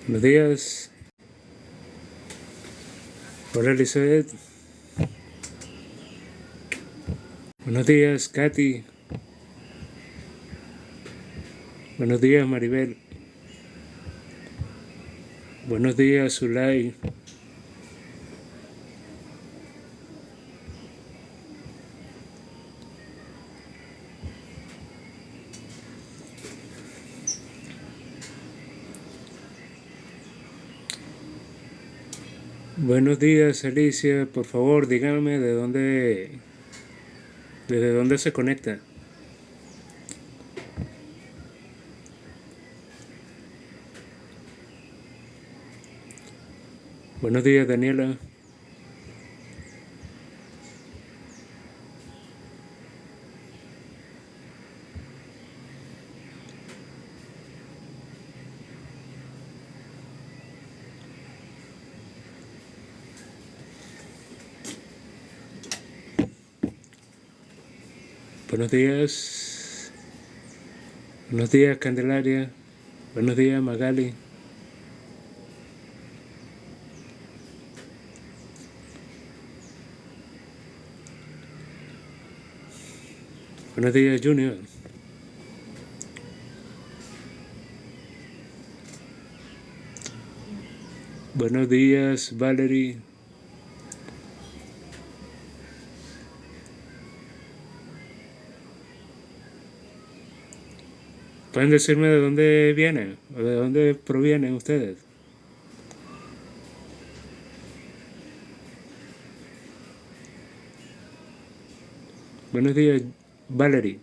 Buenos días. Hola, Elizabeth. Buenos días, Katy. Buenos días, Maribel. Buenos días, Zulay. Buenos días, Alicia. Por favor, dígame desde dónde se conecta. Buenos días, Daniela. Buenos días. Buenos días, Candelaria. Buenos días, Magali. Buenos días, Junior. Buenos días, Valerie. ¿Pueden decirme de dónde vienen o de dónde provienen ustedes? Buenos días, Valerie.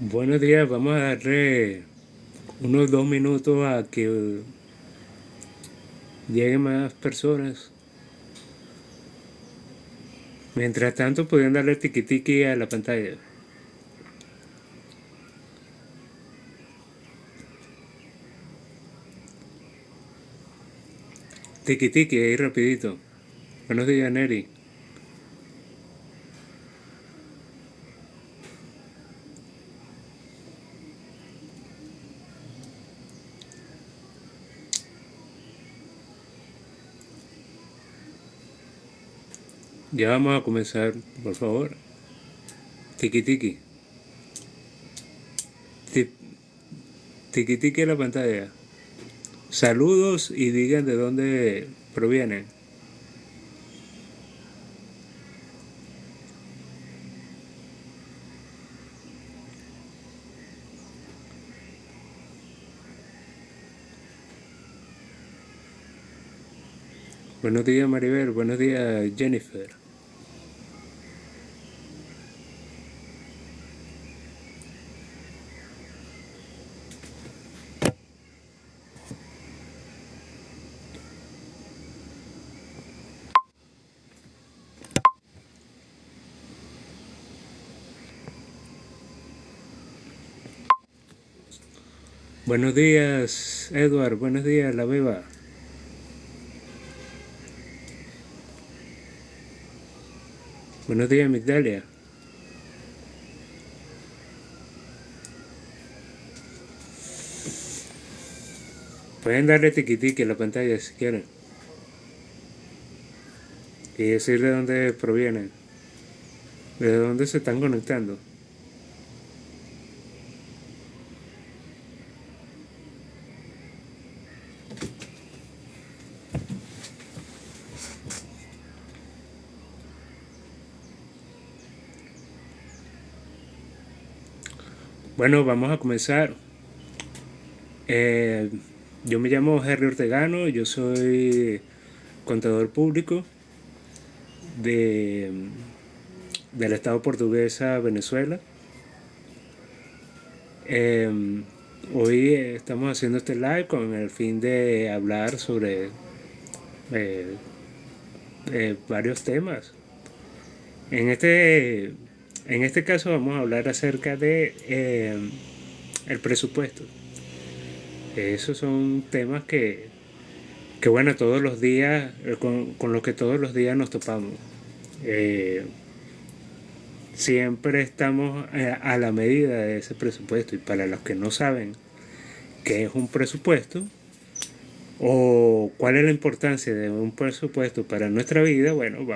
Buenos días, vamos a darle unos 2 minutos a que lleguen más personas. Mientras tanto, pueden darle tiki tiki a la pantalla. Tiki tiki, ahí rapidito. Buenos días, Neri. Ya vamos a comenzar, por favor. Tiki tiki. Tiki tiki a la pantalla. Saludos y digan de dónde provienen. Buenos días, Maribel. Buenos días, Jennifer. Buenos días, Edward. Buenos días, La Beba. Buenos días, Migdalia. Pueden darle tiki tiki a la pantalla si quieren. Y decir de dónde provienen. De dónde se están conectando. Bueno, vamos a comenzar. Eh, yo me llamo Henry Ortegano, yo soy contador público de, del Estado portuguesa Venezuela. Eh, Hoy estamos haciendo este live con el fin de hablar sobre eh, varios temas. En este, en este caso vamos a hablar acerca de el presupuesto. Esos son temas que bueno, todos los días, con los que todos los días nos topamos. Eh, Siempre estamos a la medida de ese presupuesto. Y para los que no saben qué es un presupuesto o cuál es la importancia de un presupuesto para nuestra vida, bueno,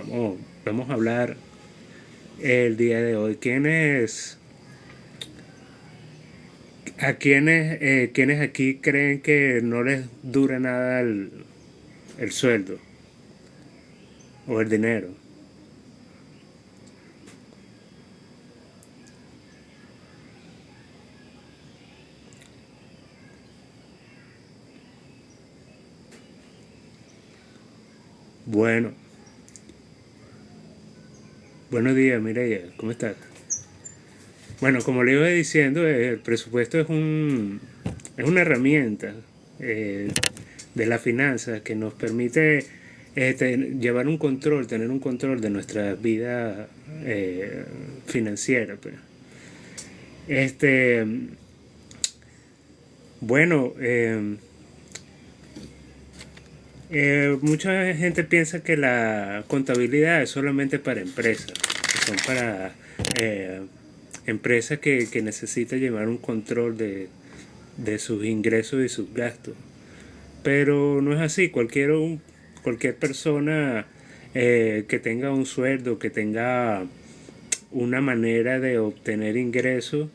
vamos a hablar el día de hoy. ¿Quiénes aquí creen que no les dura nada el sueldo o el dinero? Bueno, buenos días, Mireya, ¿cómo estás? Bueno, como le iba diciendo, el presupuesto es una herramienta eh, de la finanza que nos permite llevar un control, tener un control de nuestra vida financiera, pues. Este, bueno, mucha gente piensa que la contabilidad es solamente para empresas, que son para eh, empresas que necesitan llevar un control de sus ingresos y sus gastos. Pero no es así. Cualquier persona que tenga un sueldo, que tenga una manera de obtener ingresos,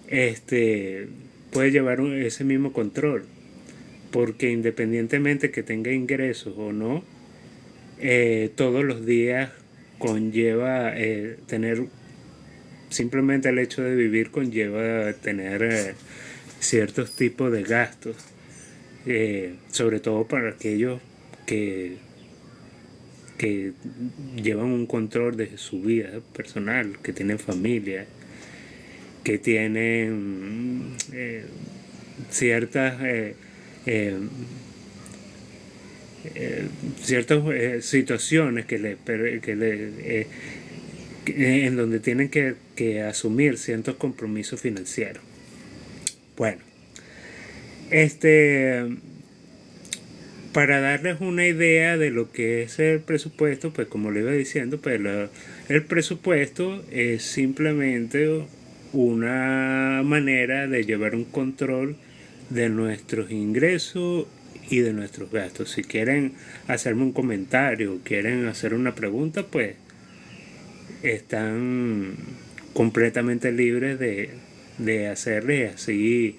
este, puede llevar ese mismo control. Porque independientemente que tenga ingresos o no, todos los días conlleva tener, simplemente el hecho de vivir conlleva tener ciertos tipos de gastos, sobre todo para aquellos que, que llevan un control de su vida personal, que tienen familia, que tienen ciertas eh, ciertas situaciones en donde tienen que asumir ciertos compromisos financieros. Bueno, este, para darles una idea de lo que es el presupuesto, pues como le iba diciendo, pues el presupuesto es simplemente una manera de llevar un control de nuestros ingresos y de nuestros gastos. Si quieren hacerme un comentario, quieren hacer una pregunta, pues están completamente libres de hacerles así.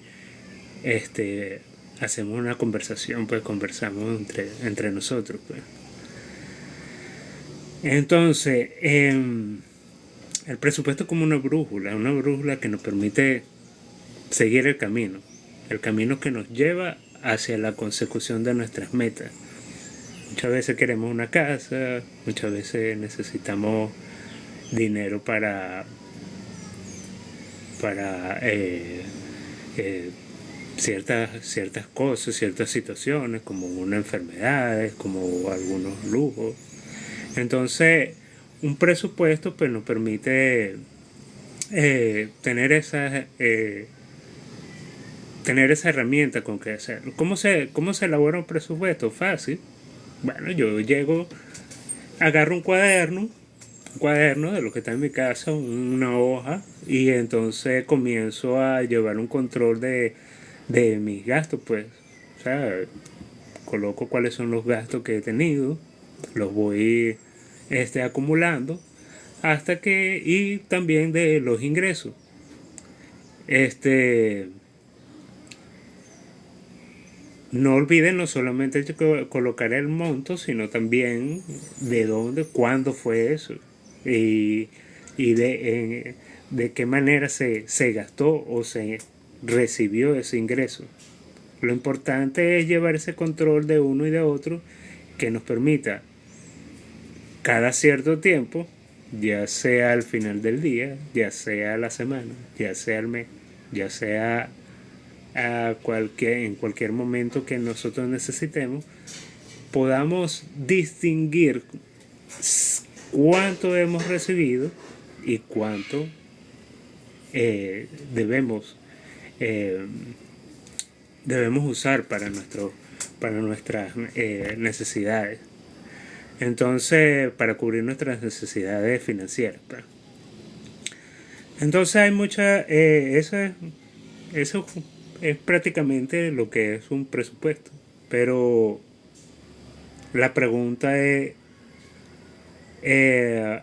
Hacemos una conversación, pues conversamos entre nosotros, pues. Entonces, el presupuesto es como una brújula que nos permite seguir el camino que nos lleva hacia la consecución de nuestras metas. Muchas veces queremos una casa, muchas veces necesitamos dinero para ciertas cosas, ciertas situaciones, como una enfermedad, como algunos lujos. Entonces, un presupuesto pues nos permite tener esa herramienta con que hacerlo. ¿Cómo se elabora un presupuesto? Fácil. Bueno, yo llego, agarro un cuaderno de lo que está en mi casa, una hoja, y entonces comienzo a llevar un control de mis gastos, pues. O sea, coloco cuáles son los gastos que he tenido, los voy acumulando, y también de los ingresos. No olviden no solamente colocar el monto, sino también de dónde, cuándo fue eso. Y de qué manera se gastó o se recibió ese ingreso. Lo importante es llevar ese control de uno y de otro que nos permita cada cierto tiempo, ya sea al final del día, ya sea a la semana, ya sea al mes, ya sea en cualquier momento que nosotros necesitemos, podamos distinguir cuánto hemos recibido y cuánto debemos eh, debemos usar para nuestras necesidades. Entonces, para cubrir nuestras necesidades financieras. Entonces hay mucha... eso es prácticamente lo que es un presupuesto. Pero la pregunta es...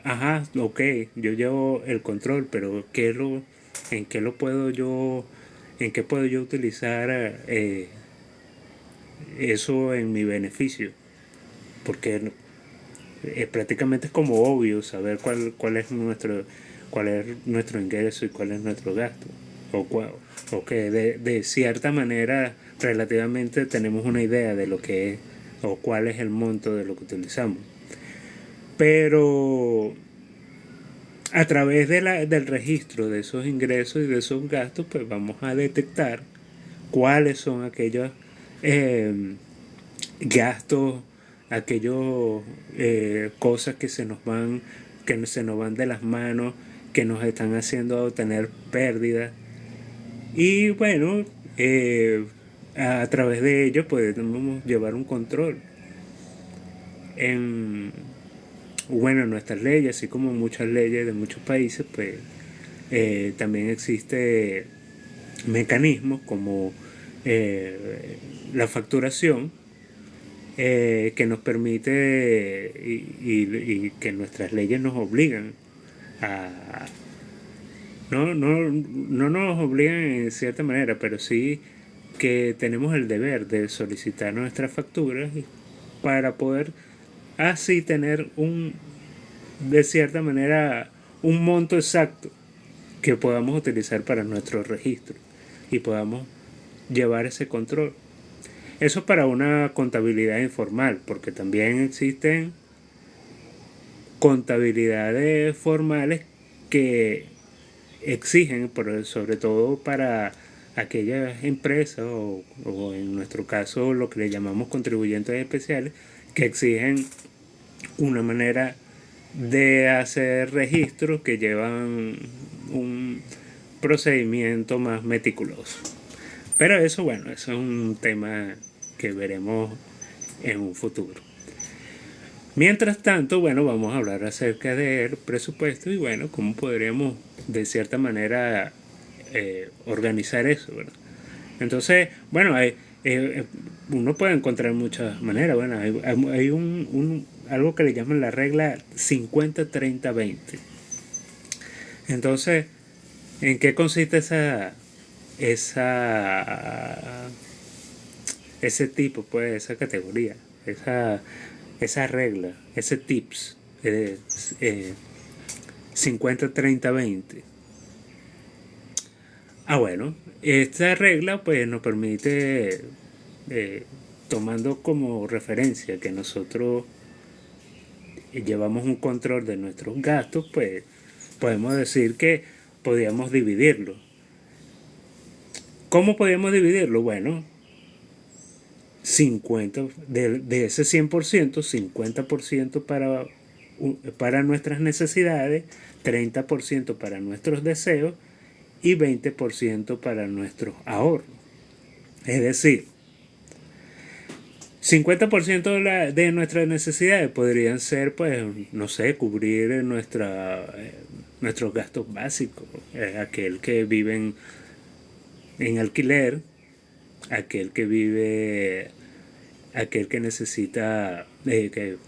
ajá, ok, yo llevo el control, pero ¿en qué lo puedo yo... ¿En qué puedo yo utilizar eso en mi beneficio? Porque prácticamente es como obvio saber cuál es nuestro ingreso y cuál es nuestro gasto. O que de cierta manera relativamente tenemos una idea de lo que es o cuál es el monto de lo que utilizamos. Pero a través del registro de esos ingresos y de esos gastos, pues vamos a detectar cuáles son aquellos gastos, aquellos cosas que se nos van de las manos, que nos están haciendo tener pérdidas. Y bueno, a través de ello podemos llevar un control en nuestras leyes, así como muchas leyes de muchos países, pues también existe mecanismos como la facturación, que nos permite y que nuestras leyes nos obligan a... No nos obligan en cierta manera, pero sí que tenemos el deber de solicitar nuestras facturas para poder así tener de cierta manera un monto exacto que podamos utilizar para nuestro registro y podamos llevar ese control. Eso para una contabilidad informal, porque también existen contabilidades formales que exigen, sobre todo para aquellas empresas o en nuestro caso lo que le llamamos contribuyentes especiales, que exigen una manera de hacer registros que llevan un procedimiento más meticuloso. Pero eso, bueno, eso es un tema que veremos en un futuro. Mientras tanto, bueno, vamos a hablar acerca del presupuesto y bueno, cómo podríamos de cierta manera organizar eso, ¿verdad? Entonces, bueno, uno puede encontrar muchas maneras. Bueno, hay algo que le llaman la regla 50-30-20. Entonces, ¿en qué consiste ese tipo, pues, esa categoría, esa regla, ese tips, 50-30-20? Bueno, esta regla pues nos permite, tomando como referencia que nosotros llevamos un control de nuestros gastos, pues podemos decir que podríamos dividirlo. ¿Cómo podemos dividirlo? Bueno, 50 de ese 100%, 50% para nuestras necesidades, 30% para nuestros deseos y 20% para nuestros ahorros. Es decir, 50% de nuestras necesidades podrían ser, pues, no sé, cubrir nuestros gastos básicos. Aquel que vive en alquiler, aquel que necesita, que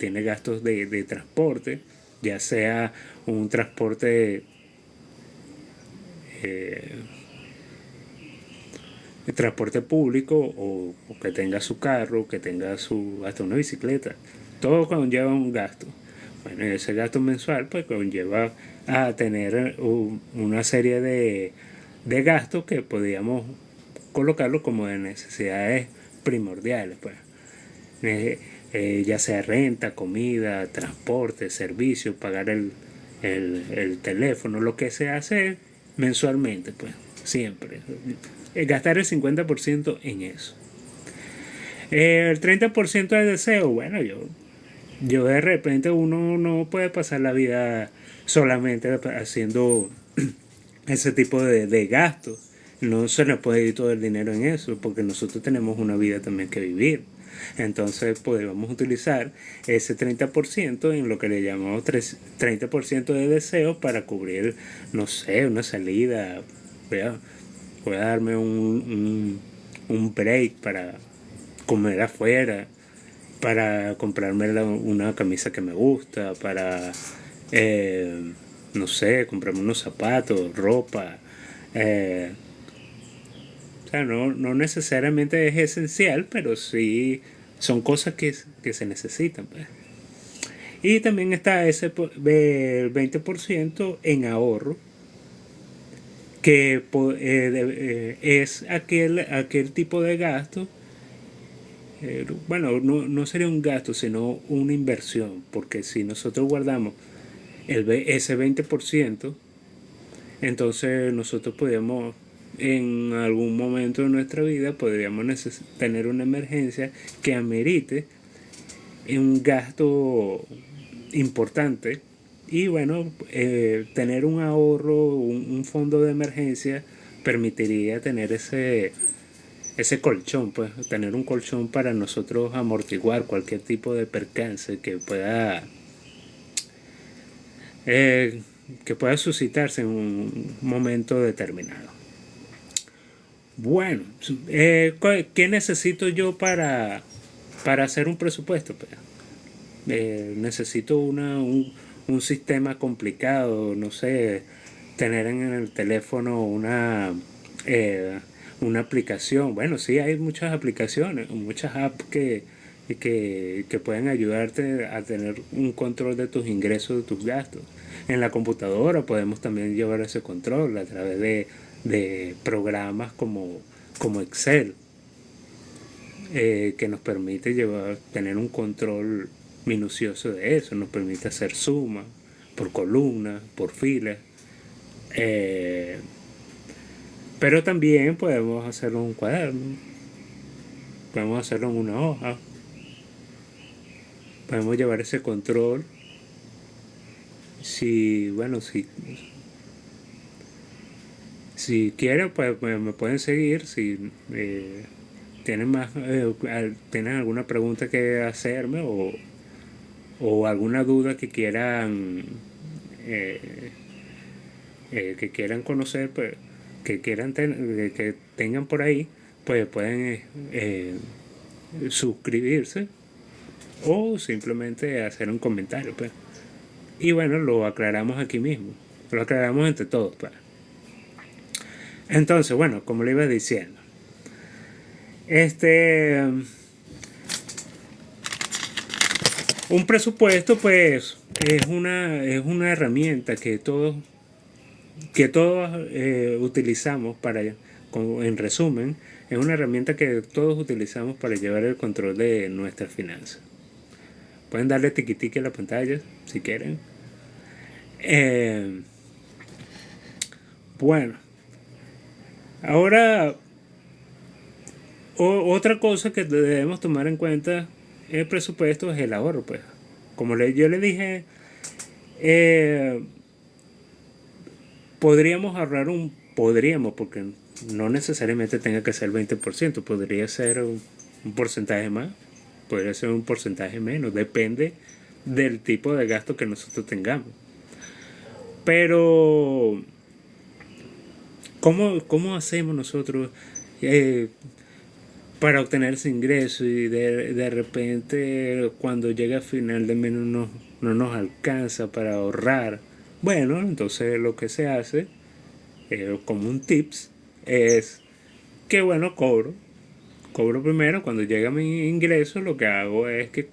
tiene gastos de transporte, ya sea un transporte el transporte público o que tenga su carro, que tenga hasta una bicicleta. Todo conlleva un gasto. Bueno, ese gasto mensual pues conlleva a tener una serie de gastos que podríamos colocarlo como de necesidades primordiales, pues. Ya sea renta, comida, transporte, servicios, pagar el teléfono, lo que se hace mensualmente, pues, siempre. Gastar el 50% en eso. El 30% de deseo, bueno, yo de repente uno no puede pasar la vida solamente haciendo ese tipo de gastos. No se nos puede ir todo el dinero en eso, porque nosotros tenemos una vida también que vivir. Entonces podemos utilizar ese 30% en lo que le llamamos 30% de deseos para cubrir, no sé, una salida. Voy a darme un break para comer afuera, para comprarme una camisa que me gusta, para, no sé, comprarme unos zapatos, ropa. O sea, no necesariamente es esencial, pero sí son cosas que se necesitan, pues. Y también está ese 20% en ahorro, que es aquel tipo de gasto. Bueno, no sería un gasto, sino una inversión, porque si nosotros guardamos ese 20%, entonces nosotros podemos, en algún momento de nuestra vida, podríamos tener una emergencia que amerite un gasto importante. Y bueno, tener un ahorro, un fondo de emergencia, permitiría tener ese colchón, pues tener un colchón para nosotros amortiguar cualquier tipo de percance eh, que pueda suscitarse en un momento determinado. Bueno, ¿qué necesito yo para hacer un presupuesto? Pues, necesito un sistema complicado, no sé, tener en el teléfono una aplicación. Bueno, sí, hay muchas aplicaciones, muchas apps que pueden ayudarte a tener un control de tus ingresos, de tus gastos. En la computadora podemos también llevar ese control a través de programas como Excel, que nos permite tener un control minucioso de eso, nos permite hacer sumas por columnas, por filas. Eh, pero también podemos hacerlo en un cuaderno, podemos hacerlo en una hoja, podemos llevar ese control. Si quieren, pues me pueden seguir. Si tienen alguna pregunta que hacerme, o alguna duda eh, que quieran conocer, pues, que tengan por ahí, pues pueden suscribirse o simplemente hacer un comentario, pues. Y bueno, lo aclaramos aquí mismo, lo aclaramos entre todos, pues. Entonces, bueno, como le iba diciendo, un presupuesto, pues, es una herramienta que todos utilizamos en resumen, es una herramienta que todos utilizamos para llevar el control de nuestras finanzas. Pueden darle tiquitique a la pantalla si quieren. Bueno, ahora otra cosa que debemos tomar en cuenta en el presupuesto es el ahorro, pues. Como yo le dije, podríamos, porque no necesariamente tenga que ser el 20%, podría ser un porcentaje más, podría ser un porcentaje menos, depende del tipo de gasto que nosotros tengamos. Pero, ¿cómo hacemos nosotros para obtener ese ingreso y de repente cuando llega a final de mes no nos alcanza para ahorrar? Bueno, entonces lo que se hace, como un tips, es que bueno, cobro primero. Cuando llega mi ingreso, lo que hago es que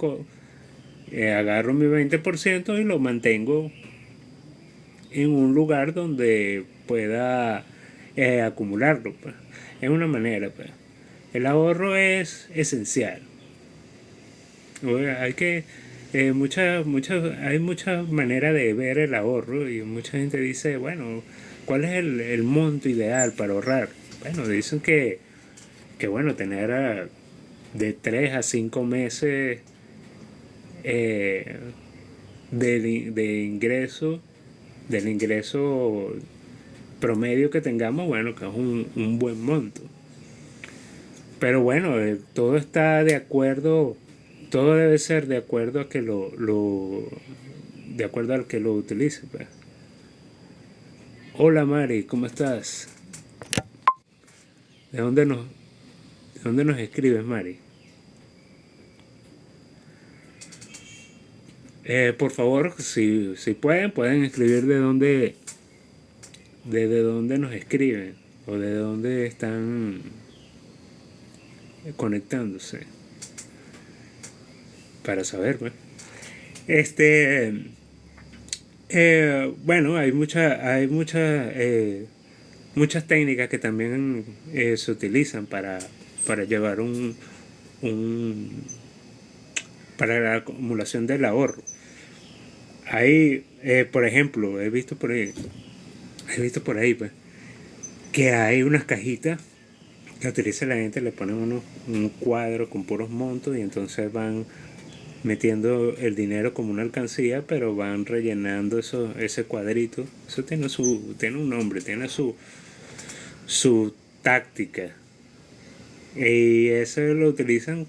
agarro mi 20% y lo mantengo en un lugar donde pueda acumularlo, pues. Es una manera, pues. El ahorro es esencial. Hay que hay muchas maneras de ver el ahorro y mucha gente dice, bueno, ¿cuál es el monto ideal para ahorrar? Bueno, dicen que bueno, tener de 3 a 5 meses eh, de ingreso, del ingreso promedio que tengamos, bueno, que es un buen monto. Pero bueno, todo está de acuerdo, todo debe ser de acuerdo a que de acuerdo al que lo utilice, pues. Hola Mari, ¿cómo estás? ¿De dónde nos, de dónde nos escribes, Mari? Por favor, si pueden escribir de dónde nos escriben o de dónde están conectándose para saber, pues. Este, bueno, muchas técnicas que también se utilizan para llevar un para la acumulación del ahorro. Hay, por ejemplo, he visto por ahí, pues, que hay unas cajitas que utiliza la gente, le ponen un cuadro con puros montos y entonces van metiendo el dinero como una alcancía, pero van rellenando ese cuadrito. Eso tiene un nombre, tiene su táctica. Y eso lo utilizan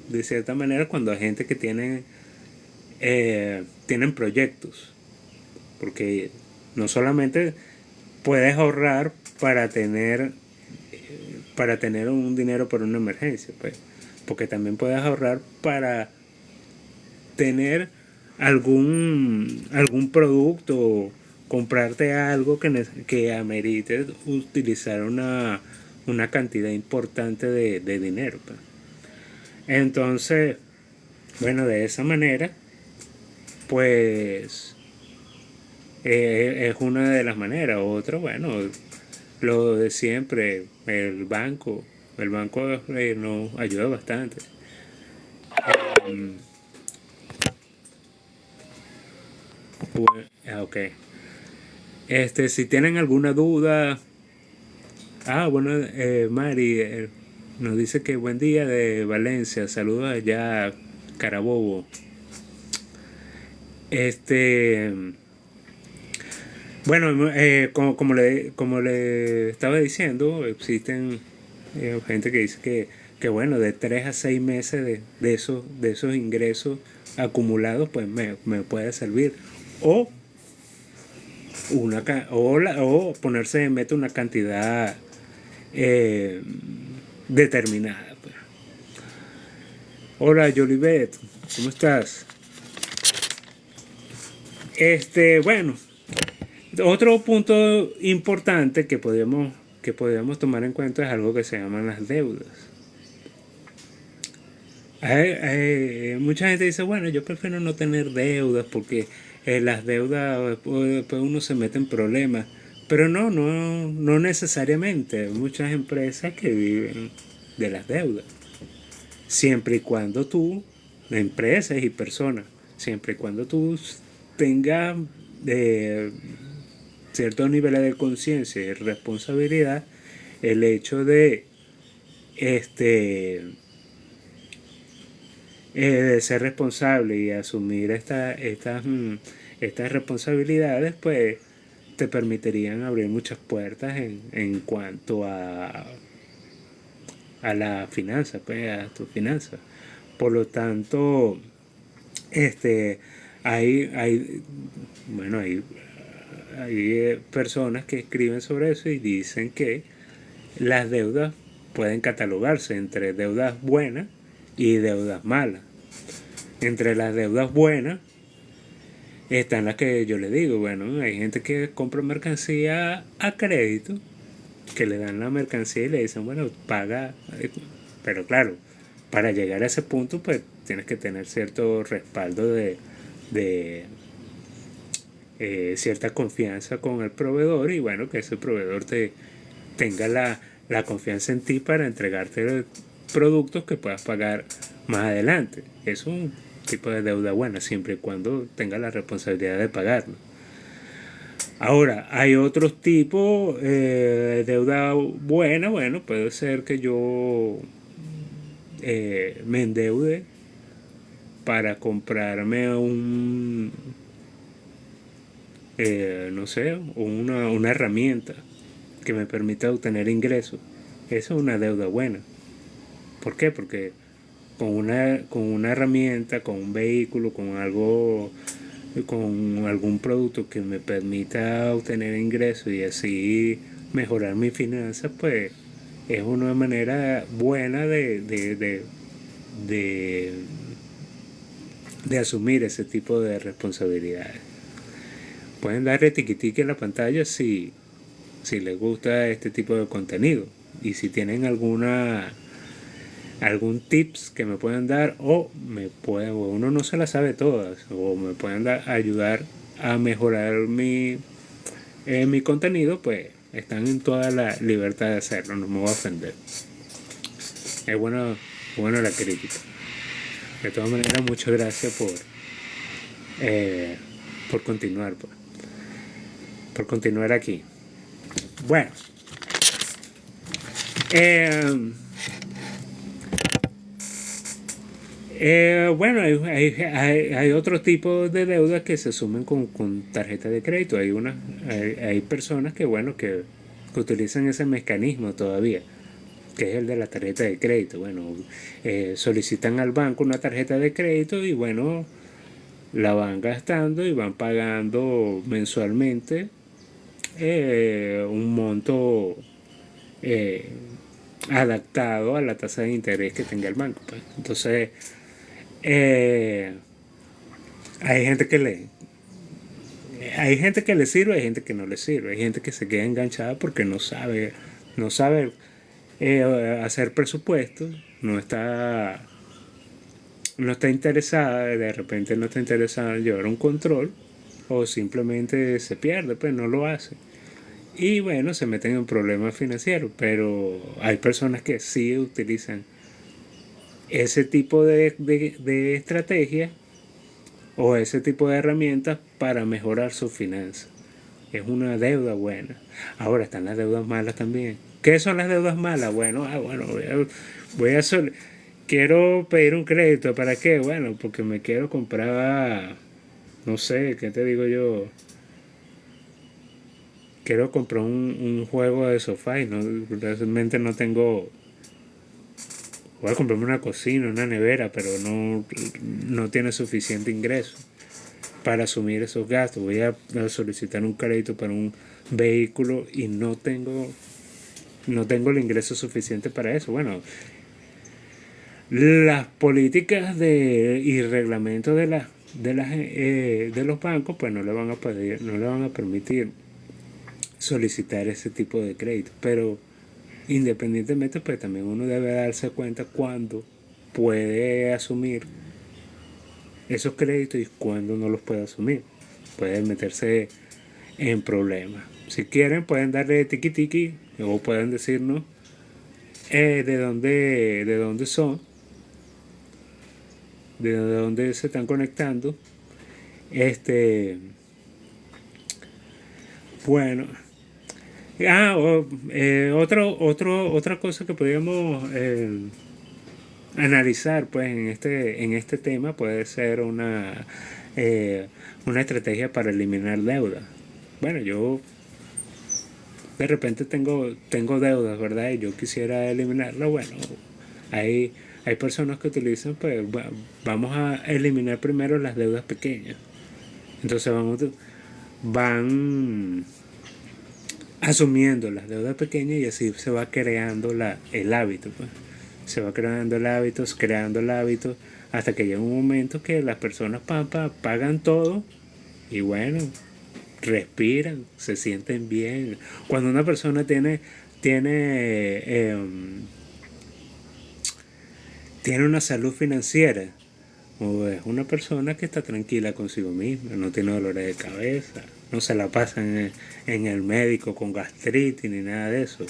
de cierta manera cuando hay gente que tienen proyectos. Porque no solamente puedes ahorrar para tener un dinero para una emergencia, pues, porque también puedes ahorrar para tener algún producto, comprarte algo que amerite utilizar una cantidad importante de dinero, pues. Entonces, bueno, de esa manera, pues es una de las maneras. Otra, bueno, lo de siempre, el banco nos ayuda bastante. Ok. Si tienen alguna duda, bueno, Mari nos dice que buen día de Valencia, saludos allá, Carabobo. Bueno, como le estaba diciendo, existen gente que dice que bueno, de 3 a 6 meses de esos ingresos acumulados, pues me puede servir. O o ponerse en meta una cantidad determinada, pues. Hola Jolivet, ¿cómo estás? Bueno, otro punto importante que podríamos tomar en cuenta es algo que se llaman las deudas. Mucha gente dice, bueno, yo prefiero no tener deudas porque las deudas después uno se mete en problemas. Pero no necesariamente. Hay muchas empresas que viven de las deudas. Siempre y cuando empresas y personas, siempre y cuando tú tengas ciertos niveles de conciencia y responsabilidad, el hecho de de ser responsable y asumir estas responsabilidades, pues te permitirían abrir muchas puertas en cuanto a la finanza, pues a tu finanza. Por lo tanto, hay bueno, hay personas que escriben sobre eso y dicen que las deudas pueden catalogarse entre deudas buenas y deudas malas. Entre las deudas buenas están las que yo le digo, bueno, hay gente que compra mercancía a crédito, que le dan la mercancía y le dicen, bueno, paga, pero claro, para llegar a ese punto, pues tienes que tener cierto respaldo de cierta confianza con el proveedor, y bueno, que ese proveedor tenga la confianza en ti para entregarte productos que puedas pagar más adelante. Es un tipo de deuda buena, siempre y cuando tenga la responsabilidad de pagarlo. Ahora, hay otros tipos de deuda buena. Bueno, puede ser que yo me endeude para comprarme no sé, una herramienta que me permita obtener ingresos. Eso es una deuda buena. ¿Por qué? Porque con una herramienta, con un vehículo, con algún producto que me permita obtener ingresos y así mejorar mis finanzas, pues es una manera buena de, de asumir ese tipo de responsabilidades. Pueden darle tiquitique en la pantalla si les gusta este tipo de contenido, y si tienen algún tips que me puedan dar, o uno no se las sabe todas, o me pueden ayudar a mejorar mi contenido, pues están en toda la libertad de hacerlo, no me voy a ofender. Es bueno la crítica. De todas maneras, muchas gracias por continuar, por continuar aquí. Bueno, bueno, hay otro tipo de deudas que se asumen con tarjeta de crédito. Hay personas que, bueno, que utilizan ese mecanismo todavía, que es el de la tarjeta de crédito. Bueno, solicitan al banco una tarjeta de crédito y, bueno, la van gastando y van pagando mensualmente un monto adaptado a la tasa de interés que tenga el banco, pues. Entonces, hay gente que le sirve, hay gente que no le sirve, hay gente que se queda enganchada porque no sabe hacer presupuestos, no está interesada, de repente no está interesada en llevar un control, o simplemente se pierde, pues no lo hace. Y bueno, se meten en problemas financieros, pero hay personas que sí utilizan ese tipo de estrategia o ese tipo de herramientas para mejorar sus finanzas. Es una deuda buena. Ahora están las deudas malas también. ¿Qué son las deudas malas? Bueno, voy a quiero pedir un crédito. ¿Para qué? Bueno, porque me quiero comprar, no sé, ¿qué te digo yo? Quiero comprar un juego de sofá y realmente no tengo. Voy a comprarme una cocina, una nevera, pero no tiene suficiente ingreso para asumir esos gastos. Voy a solicitar un crédito para un vehículo y no tengo el ingreso suficiente para eso. Bueno, las políticas y reglamentos de los bancos, pues no le van a permitir solicitar ese tipo de crédito. Pero independientemente, pues también uno debe darse cuenta cuándo puede asumir esos créditos y cuándo no los puede asumir. Puede meterse en problemas. Si quieren, pueden darle tiki tiki o pueden decirnos de dónde son, de dónde se están conectando. Bueno, otra cosa que podríamos analizar, pues, en este tema puede ser una estrategia para eliminar deuda. Bueno, yo de repente tengo deudas, ¿verdad? Y yo quisiera eliminarla. Bueno, hay personas que utilizan, pues, vamos a eliminar primero las deudas pequeñas. Entonces van asumiendo las deudas pequeñas y así se va creando el hábito, pues. Se va creando el hábito hasta que llega un momento que las personas pagan todo y, bueno, respiran, se sienten bien. Cuando una persona tiene tiene una salud financiera, o es una persona que está tranquila consigo misma, no tiene dolores de cabeza, no se la pasa en el médico con gastritis ni nada de eso,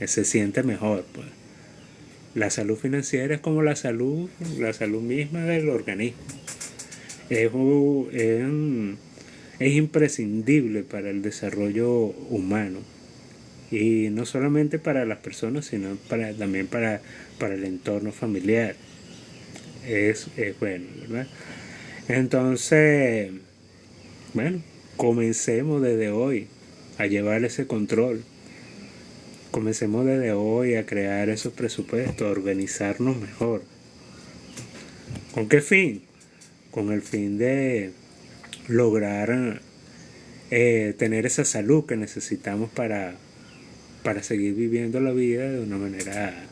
se siente mejor, pues. La salud financiera es como la salud misma del organismo. Es, es imprescindible para el desarrollo humano. Y no solamente para las personas, sino también para el entorno familiar. Es bueno, ¿verdad? Entonces, bueno, comencemos desde hoy a llevar ese control. Comencemos desde hoy a crear esos presupuestos, a organizarnos mejor. ¿Con qué fin? Con el fin de lograr tener esa salud que necesitamos para seguir viviendo la vida de una manera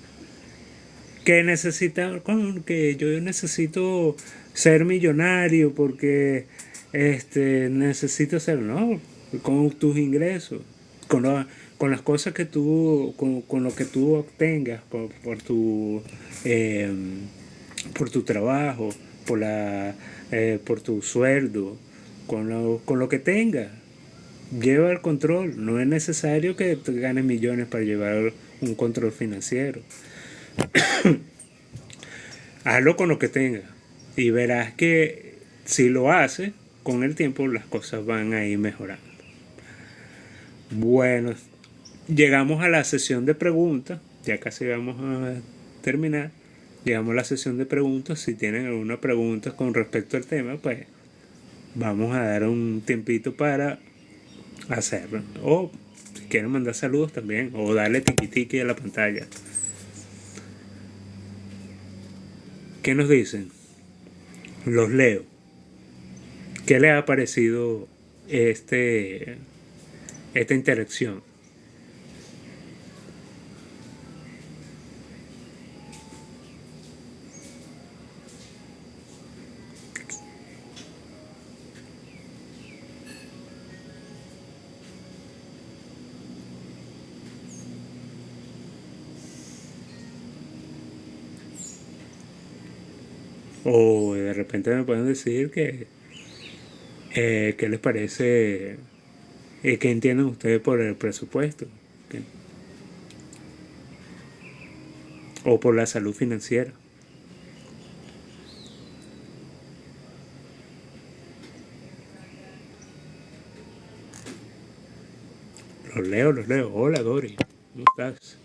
que yo necesito ser millonario porque necesito ser, no, con tus ingresos, con las cosas que con lo que tú obtengas eh, por tu trabajo, por tu sueldo, con lo que tengas. Lleva el control. No es necesario que te ganes millones para llevar un control financiero. Hazlo con lo que tengas. Y verás que si lo haces, con el tiempo las cosas van a ir mejorando. Bueno, llegamos a la sesión de preguntas. Ya casi vamos a terminar. Llegamos a la sesión de preguntas. Si tienen alguna pregunta con respecto al tema, pues vamos a dar un tiempito para hacerlo. O si quieren mandar saludos también, o darle tiqui a la pantalla. ¿Qué nos dicen? Los leo. ¿Qué les ha parecido esta interacción? O de repente me pueden decir qué les parece, qué entienden ustedes por el presupuesto, ¿qué? O por la salud financiera. Los leo. Hola Dori, ¿cómo estás?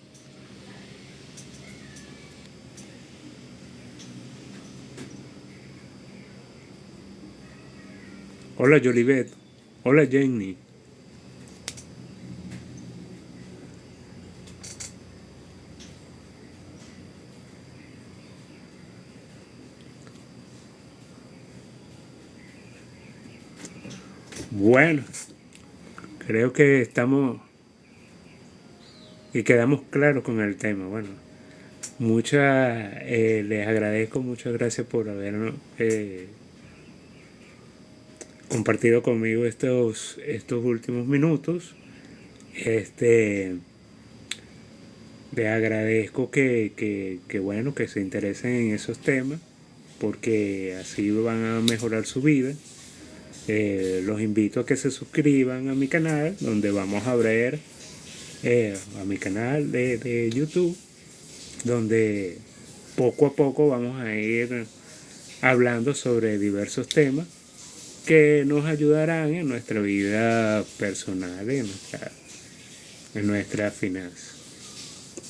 Hola Jolivet, hola Jenny. Bueno, creo que estamos y quedamos claros con el tema. Bueno, les agradezco, muchas gracias por haber compartido conmigo estos últimos minutos. Les agradezco bueno, que se interesen en esos temas, porque así van a mejorar su vida. Los invito a que se suscriban a mi canal, donde vamos a ver, a mi canal de YouTube, donde poco a poco vamos a ir hablando sobre diversos temas que nos ayudarán en nuestra vida personal, en nuestra finanza.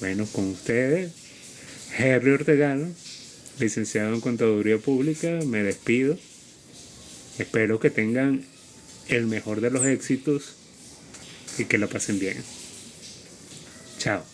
Bueno, con ustedes, Henry Ortegano, licenciado en Contaduría Pública, me despido. Espero que tengan el mejor de los éxitos y que lo pasen bien. Chao.